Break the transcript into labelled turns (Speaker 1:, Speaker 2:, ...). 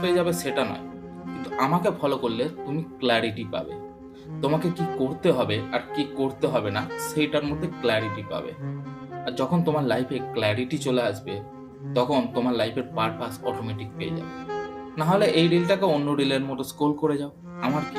Speaker 1: পেয়ে যাবে সেটা নয়, কিন্তু আমাকে ফলো করলে তুমি ক্ল্যারিটি পাবে। তোমাকে কি করতে হবে আর কি করতে হবে না সেইটার মধ্যে ক্ল্যারিটি পাবে। আর যখন তোমার লাইফে ক্ল্যারিটি চলে আসবে, তখন তোমার লাইফের পারপাস অটোমেটিক পেয়ে যাবে। না হলে এই রিলটাকে অন্য রিলের মতো স্ক্রল করে যাও, আমার কি?